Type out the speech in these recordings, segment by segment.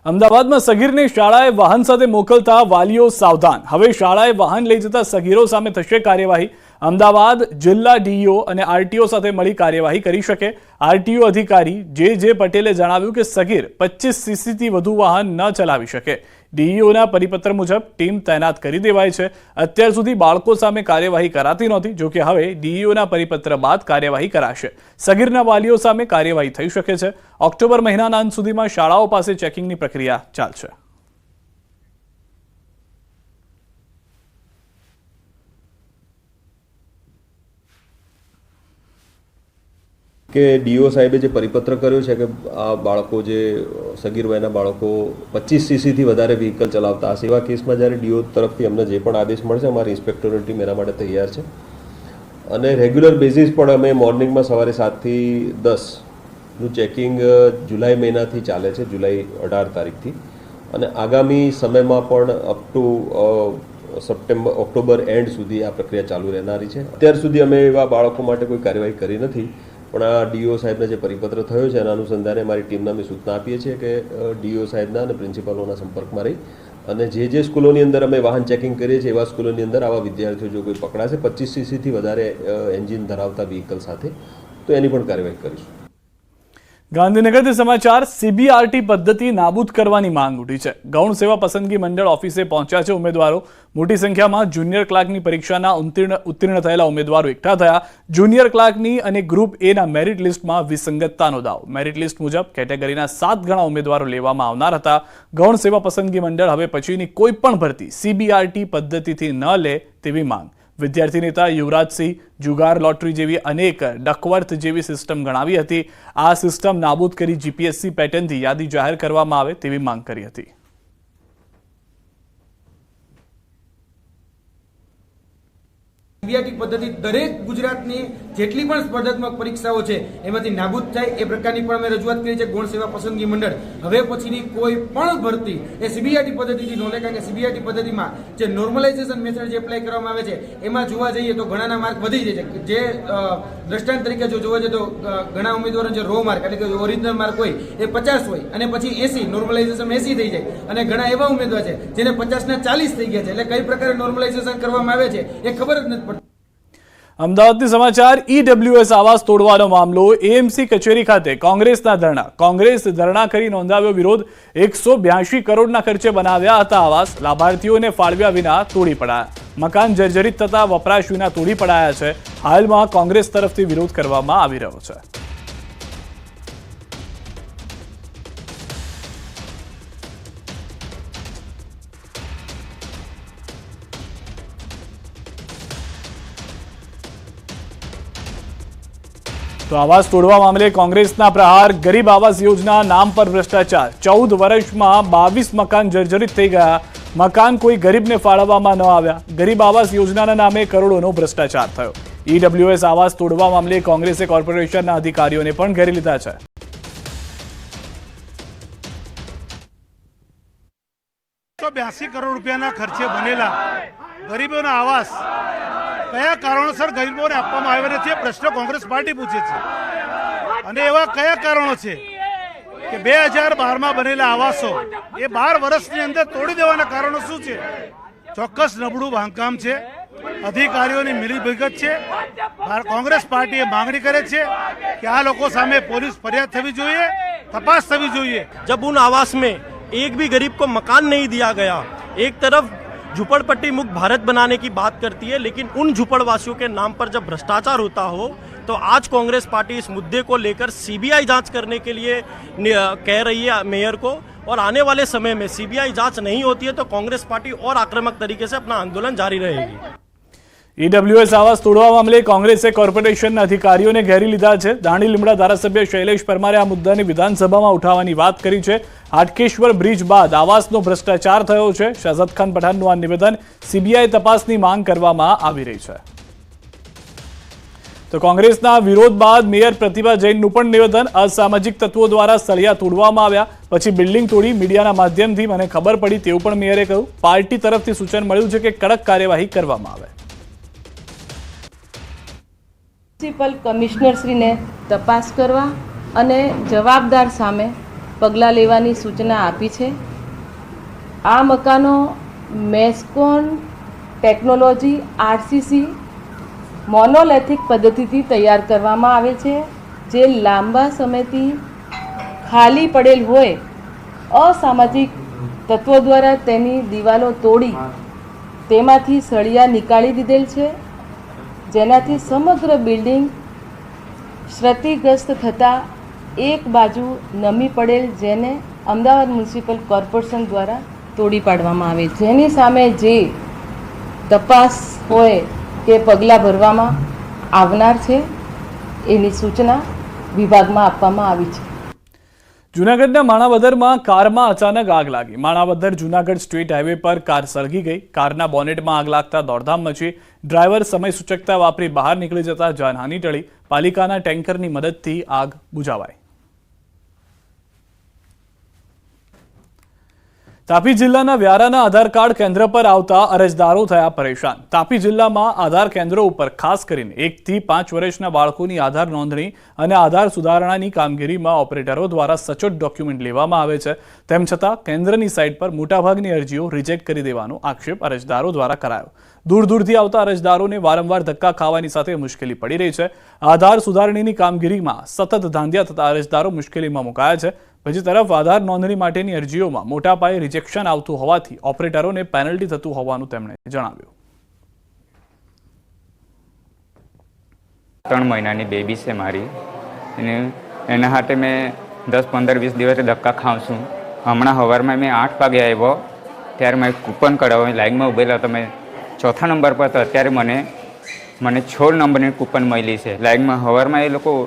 અમદાવાદમાં સગીરને શાળાએ વાહન સાથે મોકલતા વાલીઓ સાવધાન। હવે શાળાએ વાહન લઈ જતા સગીરો સામે થશે કાર્યવાહી। અમદાવાદ જિલ્લા ડીઈઓ અને આરટીઓ સાથે મળી કાર્યવાહી કરી શકે। આરટીઓ અધિકારી જે પટેલે જણાવ્યું કે સગીર 25 સીસીથી વધુ વાહન ન ચલાવી શકે। ડીઈઓના પરિપત્ર મુજબ ટીમ તૈનાત કરી દેવાઈ છે। અત્યાર સુધી બાળકો સામે કાર્યવાહી કરાતી નહોતી, જો કે હવે ડીઈઓના પરિપત્ર બાદ કાર્યવાહી કરાશે। સગીરના વાલીઓ સામે કાર્યવાહી થઈ શકે છે। ઓક્ટોબર મહિનાના અંત સુધીમાં શાળાઓ પાસે ચેકિંગની પ્રક્રિયા ચાલશે। કે ડીઓ સાહેબે જે પરિપત્ર કર્યો છે કે આ બાળકો જે સગીર વયના બાળકો 25 સીસીથી વધારે વ્હીકલ ચલાવતા હશે એવા કેસમાં જ્યારે ડીઓ તરફથી અમને જે પણ આદેશ મળશે અમારી ઇન્સ્પેક્ટરની ટીમ એના માટે તૈયાર છે અને રેગ્યુલર બેઝિસ પર અમે મોર્નિંગમાં સવારે 7 થી 10નું ચેકિંગ જુલાઈ મહિનાથી ચાલે છે, જુલાઈ 18 તારીખથી, અને આગામી સમયમાં પણ અપ ટુ ઓક્ટોબર એન્ડ સુધી આ પ્રક્રિયા ચાલુ રહેનારી છે। અત્યાર સુધી અમે એવા બાળકો માટે કોઈ કાર્યવાહી કરી નથી, પણ આ ડીઓ સાહેબના જે પરિપત્ર થયો છે એના અનુસંધાને અમારી ટીમને અમે સૂચના આપીએ છીએ કે ડીઓ સાહેબના અને પ્રિન્સિપાલોના સંપર્કમાં રહી અને જે સ્કૂલોની અંદર અમે વાહન ચેકિંગ કરીએ છીએ એવા સ્કૂલોની અંદર આવા વિદ્યાર્થીઓ જો કોઈ પકડાશે 25 સીસીથી વધારે એન્જિન ધરાવતા વ્હીકલ સાથે, તો એની પણ કાર્યવાહી કરીશું। ગાંધીનગરથી સમાચાર। સીબીઆરટી પદ્ધતિ નાબૂદ કરવાની માંગ ઉઠી છે। ગૌણ સેવા પસંદગી મંડળ ઓફિસે પહોંચ્યા છે ઉમેદવારો। મોટી સંખ્યામાં જુનિયર ક્લાર્કની પરીક્ષાના ઉત્તીર્ણ થયેલા ઉમેદવારો એકઠા થયા। જુનિયર ક્લાર્કની અને ગ્રુપ એના મેરિટ લિસ્ટમાં વિસંગતતાનો દાવ। મેરિટ લિસ્ટ મુજબ કેટેગરીના 7 ગણા ઉમેદવારો લેવામાં આવનાર હતા। ગૌણ સેવા પસંદગી મંડળ હવે પછીની કોઈ પણ ભરતી સીબીઆરટી પદ્ધતિથી ન લે તેવી માંગ। વિદ્યાર્થી નેતા યુવરાજસિંહ જુગાર લોટરી જેવી અનેક ડકવર્થ જેવી સિસ્ટમ ગણાવી હતી। આ સિસ્ટમ નાબૂદ કરી જીપીએસસી પેટર્નથી યાદી જાહેર કરવામાં આવે તેવી માંગ કરી હતી। સીબીઆરટી પદ્ધતિ દરેક ગુજરાતની જેટલી પણ સ્પર્ધાત્મક પરીક્ષાઓ છે એમાંથી નાબૂદ થાય એ પ્રકારની પણ અમે રજૂઆત કરી છે। ગૌણ સેવા પસંદગી મંડળ હવે પછીની કોઈ પણ ભરતી એ સીબીઆરટી પદ્ધતિથી ન લે, કારણ કે સીબીઆરટી પદ્ધતિમાં જે નોર્મલાઇઝેશન મેથડ જે એપ્લાય કરવામાં આવે છે એમાં જોવા જઈએ તો ઘણાના માર્ક વધી જાય છે। જે દ્રષ્ટાંત તરીકે જો જોવા જઈએ તો ઘણા ઉમેદવારો જે રો માર્ક એટલે કે ઓરિજિનલ માર્ક હોય એ 50 હોય અને પછી 80 નોર્મલાઇઝેશન 80 થઈ જાય, અને ઘણા એવા ઉમેદવાર છે જેને 50 ના 40 થઈ ગયા છે, એટલે કઈ પ્રકારે નોર્મલાઇઝેશન કરવામાં આવે છે એ ખબર જ નથી પડતી। અમદાવાદથી સમાચાર। ઈડબ્લ્યુએસ આવાસ તોડવાનો મામલો। એએમસી કચેરી ખાતે કોંગ્રેસના ધરણા। કોંગ્રેસ ધરણા કરી નોંધાવ્યો વિરોધ। 182 કરોડના ખર્ચે બનાવ્યા હતા આવાસ, લાભાર્થીઓને ફાળવ્યા વિના તોડી પડાયા। મકાન જર્જરિત થતા વપરાશ વિના તોડી પડાયા છે। હાલમાં કોંગ્રેસ તરફથી વિરોધ કરવામાં આવી રહ્યો છે। તો આવાસ તોડવા મામલે કોંગ્રેસના પ્રહાર। ગરીબ આવાસ યોજના નામ પર ભ્રષ્ટાચાર। 14 વર્ષમાં 22 મકાન જર્જરિત થઈ ગયા। મકાન કોઈ ગરીબને ફાળવવામાં ન આવ્યા। ગરીબ આવાસ યોજનાના નામે કરોડોનો ભ્રષ્ટાચાર થયો। ઈડબ્લ્યુએસ આવાસ તોડવા મામલે કોંગ્રેસે કોર્પોરેશનના અધિકારીઓને પણ ઘેરી લીધા છે। 182 કરોડ રૂપિયાના ખર્ચે બનેલા ગરીબોના આવાસ કયા કારણોસર ગરીબોને આપવામાં આવ્યા નથી, પ્રશ્ન કોંગ્રેસ પાર્ટી પૂછે છે। અને એવા કયા કારણો છે કે 2012માં બનેલા આવાસો એ 12 વર્ષની અંદર તોડી દેવાના કારણો શું છે? ચોક્કસ નબળું બાંધકામ છે, અધિકારીઓની મિલીભગત છે। કોંગ્રેસ પાર્ટી એ માંગણી કરે છે કે આ લોકો સામે પોલીસ ફરિયાદ થવી જોઈએ, તપાસ થવી જોઈએ। जब उन आवास में एक भी गरीब को मकान नहीं दिया गया, एक तरफ झुपड़पट्टी मुक्त भारत बनाने की बात करती है, लेकिन उन झुपड़वासियों के नाम पर जब भ्रष्टाचार होता हो तो आज कांग्रेस पार्टी इस मुद्दे को लेकर सीबीआई जांच करने के लिए कह रही है मेयर को, और आने वाले समय में सीबीआई जांच नहीं होती है तो कांग्रेस पार्टी और आक्रामक तरीके से अपना आंदोलन जारी रहेगी। ईडब्ल्यूएस आवास तोड़वा मामले कांग्रेसे कोर्पोरेशनના અધિકારીઓને ઘેરી લીધા છે। દાણી લીમડા ધારાસભ્ય શૈલેષ પરમારે આ મુદ્દાને વિધાનસભામાં ઉઠાવવાની વાત કરી છે। હાટકેશ્વર બ્રિજ બાદ આવાસનો ભ્રષ્ટાચાર થયો છે। શહજાદ ખાન પઠાણનું આ નિવેદન। સીબીઆઈ તપાસની માંગ કરવામાં આવી રહી છે। તો કોંગ્રેસના વિરોધ બાદ મેયર પ્રતિભા જૈનનું પણ નિવેદન। અસામાજિક તત્વો દ્વારા સળિયા તોડવામાં આવ્યા, પછી બિલ્ડિંગ તોડી મીડિયાના માધ્યમથી મને ખબર પડી તેવું પણ મેયરે કહ્યું। પાર્ટી તરફથી સૂચન મળ્યું છે કે કડક કાર્યવાહી કરવામાં આવે। म्युनिसिपल कमिश्नर श्री ने तपास करवा અને જવાબદાર સામે પગલાં લેવાની સૂચના આપી છે. આ મકાનો મેસ્કોન ટેકનોલોજી આરસીસી મોનોલેથિક પદ્ધતિથી તૈયાર કરવામાં આવે છે, જે લાંબા સમયથી ખાલી પડેલ હોય અસામાજિક તત્વો દ્વારા તેની દિવાલો તોડી તેમાંથી સળિયા નીકાળી દીધેલ છે, જેનાથી સમગ્ર બિલ્ડિંગ ક્ષતિગ્રસ્ત થતાં એક બાજુ નમી પડેલ, જેને અમદાવાદ મ્યુનિસિપલ કોર્પોરેશન દ્વારા તોડી પાડવામાં આવે, જેની સામે જે તપાસ હોય કે પગલાં ભરવામાં આવનાર છે એની સૂચના વિભાગમાં આપવામાં આવી છે. જૂનાગઢના માણાવદરમાં કારમાં અચાનક આગ લાગી. માણાવદર જૂનાગઢ સ્ટેટ હાઈવે પર કાર સળગી ગઈ. કારના બોનેટમાં આગ લાગતા દોડધામ મચી. ડ્રાઈવર સમય સૂચકતા વાપરી બહાર નીકળી જતા જાનહાનિ ટળી. પાલિકાના ટેન્કરની મદદથી આગ બુઝાવાઈ. તાપી જિલ્લાના વ્યારાના આધાર કાર્ડ કેન્દ્ર પર આવતા અરજદારો થયા પરેશાન. તાપી જિલ્લામાં આધાર કેન્દ્રો ઉપર ખાસ કરીને 1 થી 5 વર્ષના બાળકોની આધાર નોંધણી અને આધાર સુધારણાની કામગીરીમાં ઓપરેટરો દ્વારા સચોટ ડોક્યુમેન્ટ લેવામાં આવે છે. તેમ છતાં કેન્દ્રની સાઇટ પર મોટાભાગની અરજીઓ રિજેક્ટ કરી દેવાનો આક્ષેપ અરજદારો દ્વારા કરાયો. દૂર દૂરથી આવતા અરજદારોને વારંવાર ધક્કા ખાવાની સાથે મુશ્કેલી પડી રહી છે. આધાર સુધારણીની કામગીરીમાં સતત ધાંધિયા થતા અરજદારો મુશ્કેલીમાં મુકાયા છે. બીજી તરફ આધાર નોંધણી માટેની અરજીઓમાં મોટા પાયે રિજેક્શન આવતું હોવાથી ઓપરેટરોને પેનલ્ટી થતું હોવાનું તેમણે જણાવ્યું. 3 મહિનાની બેબી છે મારી, અને એના હાથે મેં 10, 15, 20 દિવસે ધક્કા ખાઉં છું. હમણાં સવારમાં મેં 8 વાગે આવ્યો ત્યારે મેં કૂપન કઢાવ્યો, લાઈનમાં ઉભેલા તો મેં 4થા નંબર પર હતો. અત્યારે મને 16 નંબરની કૂપન મળી છે. લાઈનમાં સવારમાં એ લોકો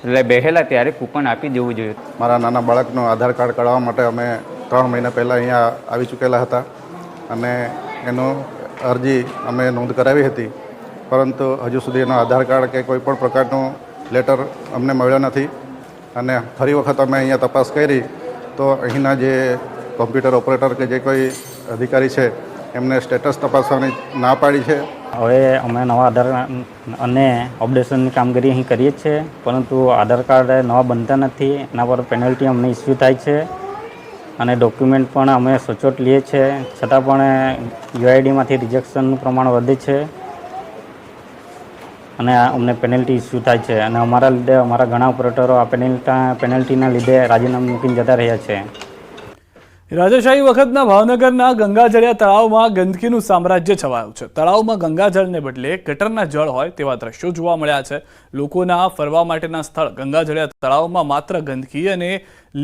એટલે બેઠેલા ત્યારે કૂપન આપી દેવું જોઈએ. મારા નાના બાળકનું આધાર કાર્ડ કઢાવવા માટે અમે 3 મહિના પહેલાં અહીંયા આવી ચૂકેલા હતા અને એનું અરજી અમે નોંધ કરાવી હતી, પરંતુ હજુ સુધી એનો આધાર કાર્ડ કે કોઈ પણ પ્રકારનું લેટર અમને મળ્યો નથી. અને ફરી વખત અમે અહીંયા તપાસ કરી તો અહીંના જે કોમ્પ્યુટર ઓપરેટર કે જે કોઈ અધિકારી છે એમને સ્ટેટસ તપાસવાની ના પાડી છે. હવે અમે નવા આધાર અને અપડેશનની કામગીરી અહીં કરીએ જ છીએ, પરંતુ આધાર કાર્ડ નવા બનતા નથી. એના પર પેનલ્ટી અમને ઇસ્યુ થાય છે અને ડોક્યુમેન્ટ પણ અમે સચોટ લઈએ છીએ, છતાં પણ યુઆઈડીમાંથી રિજેક્શનનું પ્રમાણ વધે છે અને અમને પેનલ્ટી ઇસ્યુ થાય છે. અને અમારા લીધે અમારા ઘણા ઓપરેટરો આ પેનલ્ટીના લીધે રાજીનામું મૂકીને જતા રહ્યા છે. રાજાશાહી વખતના ભાવનગરના ગંગાજળિયા તળાવમાં ગંદકીનું સામ્રાજ્ય છવાયું છે. તળાવમાં ગંગાજળને બદલે ગટરના જળ હોય તેવા દ્રશ્યો જોવા મળ્યા છે. લોકોના ફરવા માટેના સ્થળ ગંગાજળિયા તળાવમાં માત્ર ગંદકી અને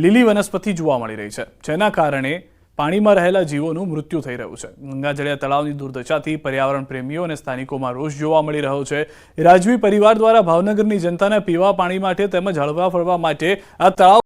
લીલી વનસ્પતિ જોવા મળી રહી છે, જેના કારણે પાણીમાં રહેલા જીવોનું મૃત્યુ થઈ રહ્યું છે. ગંગાજળિયા તળાવની દુર્દશાથી પર્યાવરણ પ્રેમીઓ અને સ્થાનિકોમાં રોષ જોવા મળી રહ્યો છે. રાજવી પરિવાર દ્વારા ભાવનગરની જનતાને પીવા પાણી માટે તેમજ હળવા ફરવા માટે આ તળાવ